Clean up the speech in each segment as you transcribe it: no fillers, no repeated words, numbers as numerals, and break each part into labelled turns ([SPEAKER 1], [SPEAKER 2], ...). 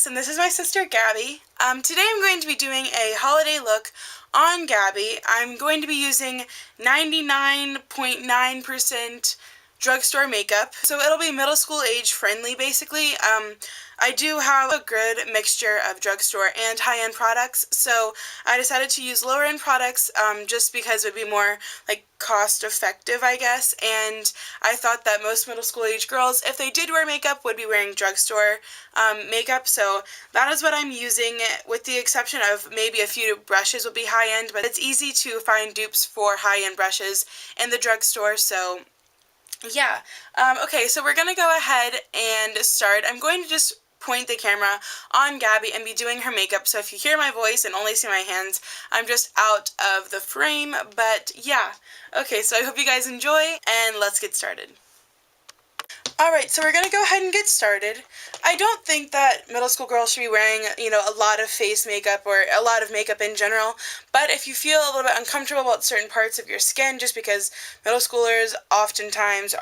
[SPEAKER 1] Alice, and this is my sister Gabby. Today I'm going to be doing a holiday look on Gabby. I'm going to be using 99.9% drugstore makeup, so it'll be middle school age friendly basically. I do have a good mixture of drugstore and high-end products, so I decided to use lower-end products just because it would be more like cost-effective, I guess, and I thought that most middle school age girls, if they did wear makeup, would be wearing drugstore makeup, so that is what I'm using, with the exception of maybe a few brushes will be high-end, but it's easy to find dupes for high-end brushes in the drugstore, so yeah. Okay, so we're gonna go ahead and start. I'm going to just point the camera on Gabby and be doing her makeup, so if you hear my voice and only see my hands, I'm just out of the frame, but yeah. Okay, so I hope you guys enjoy, and let's get started. Alright, so we're going to go ahead and get started. I don't think that middle school girls should be wearing, a lot of face makeup or a lot of makeup in general, but if you feel a little bit uncomfortable about certain parts of your skin, just because middle schoolers oftentimes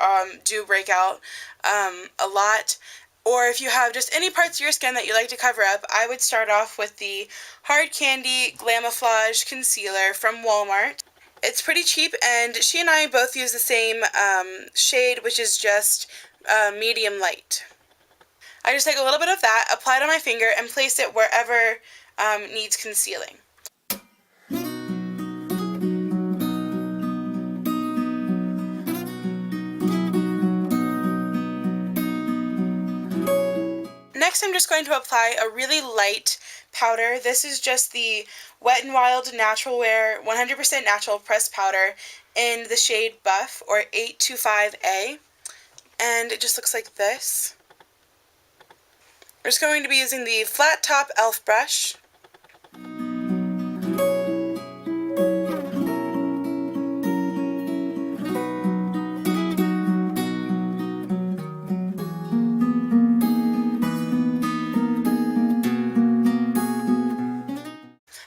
[SPEAKER 1] do break out a lot, or if you have just any parts of your skin that you like to cover up, I would start off with the Hard Candy Glamouflage Concealer from Walmart. It's pretty cheap, and she and I both use the same shade, which is just medium light. I just take a little bit of that, apply it on my finger, and place it wherever needs concealing. Next, I'm just going to apply a really light powder. This is just the Wet n Wild Natural Wear 100% Natural Pressed Powder in the shade Buff, or 825A. And it just looks like this. We're just going to be using the flat top e.l.f. brush.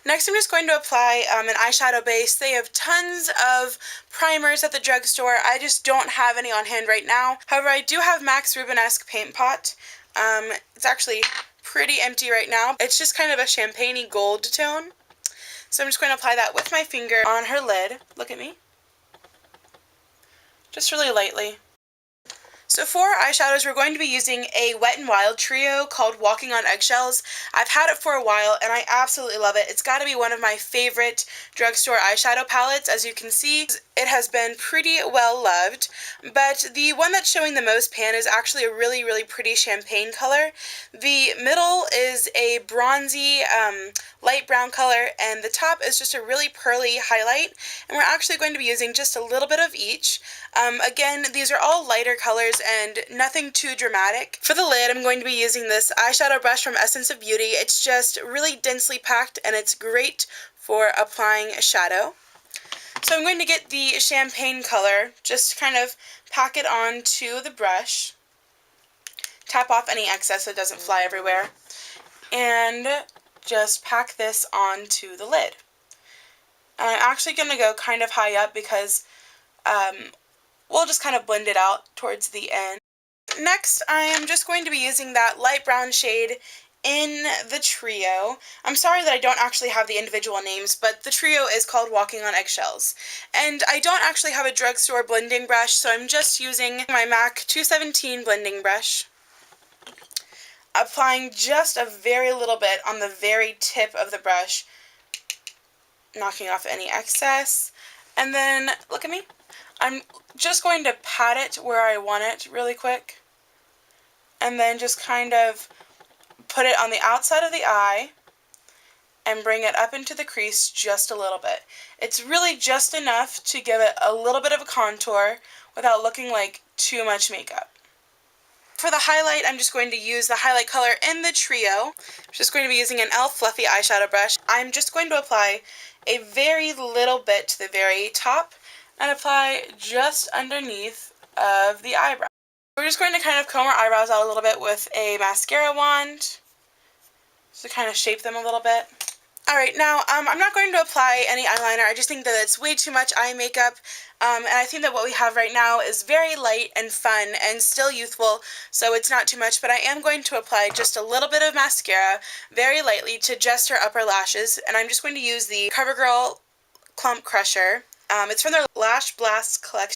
[SPEAKER 1] Next, I'm just going to apply an eyeshadow base. They have tons of primers at the drugstore. I just don't have any on hand right now. However, I do have MAC's Rubenesque Paint Pot. It's actually pretty empty right now. It's just kind of a champagne-y gold tone. So I'm just going to apply that with my finger on her lid. Look at me. Just really lightly. So for eyeshadows, we're going to be using a Wet n Wild trio called Walking on Eggshells. I've had it for a while, and I absolutely love it. It's got to be one of my favorite drugstore eyeshadow palettes. As you can see, it has been pretty well loved, but the one that's showing the most pan is actually a really, really pretty champagne color. The middle is a bronzy, light brown color, and the top is just a really pearly highlight, and we're actually going to be using just a little bit of each. Again, these are all lighter colors and nothing too dramatic. For the lid, I'm going to be using this eyeshadow brush from Essence of Beauty. It's just really densely packed, and it's great for applying a shadow. So I'm going to get the champagne color, just kind of pack it onto the brush, tap off any excess so it doesn't fly everywhere, and just pack this onto the lid. And I'm actually going to go kind of high up because we'll just kind of blend it out towards the end. Next, I am just going to be using that light brown shade in the trio. I'm sorry that I don't actually have the individual names, but the trio is called Walking on Eggshells. And I don't actually have a drugstore blending brush, so I'm just using my MAC 217 blending brush. Applying just a very little bit on the very tip of the brush, knocking off any excess. And then, look at me. I'm just going to pat it where I want it really quick, and then just kind of put it on the outside of the eye and bring it up into the crease just a little bit. It's really just enough to give it a little bit of a contour without looking like too much makeup. For the highlight, I'm just going to use the highlight color in the trio. I'm just going to be using an e.l.f. Fluffy eyeshadow brush. I'm just going to apply a very little bit to the very top and apply just underneath of the eyebrow. We're just going to kind of comb our eyebrows out a little bit with a mascara wand, just to kind of shape them a little bit. Alright, now, I'm not going to apply any eyeliner. I just think that it's way too much eye makeup, and I think that what we have right now is very light and fun and still youthful, so it's not too much, but I am going to apply just a little bit of mascara very lightly to just her upper lashes, and I'm just going to use the CoverGirl Clump Crusher. It's from their Lash Blast collection.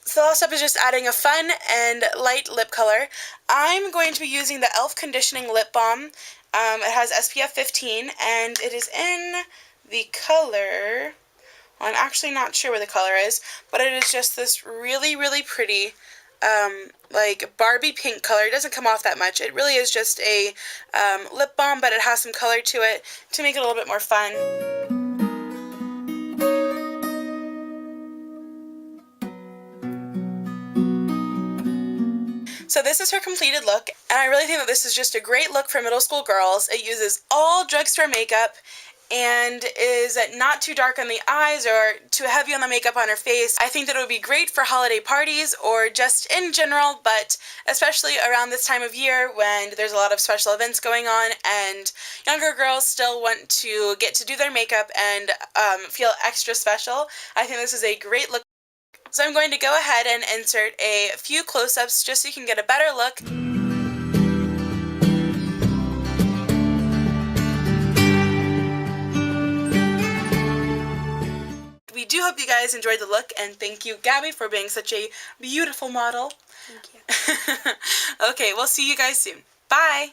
[SPEAKER 1] So the last step is just adding a fun and light lip color. I'm going to be using the e.l.f. Conditioning Lip Balm. It has SPF 15 and it is in the color, well, I'm actually not sure where the color is, but it is just this really, really pretty like Barbie pink color. It doesn't come off that much. It really is just a lip balm, but it has some color to it to make it a little bit more fun. So this is her completed look, and I really think that this is just a great look for middle school girls. It uses all drugstore makeup and is not too dark on the eyes or too heavy on the makeup on her face. I think that it would be great for holiday parties or just in general, but especially around this time of year when there's a lot of special events going on and younger girls still want to get to do their makeup and feel extra special. I think this is a great look. So I'm going to go ahead and insert a few close-ups just so you can get a better look. We do hope you guys enjoyed the look, and thank you, Gabby, for being such a beautiful model.
[SPEAKER 2] Thank you.
[SPEAKER 1] Okay, we'll see you guys soon. Bye!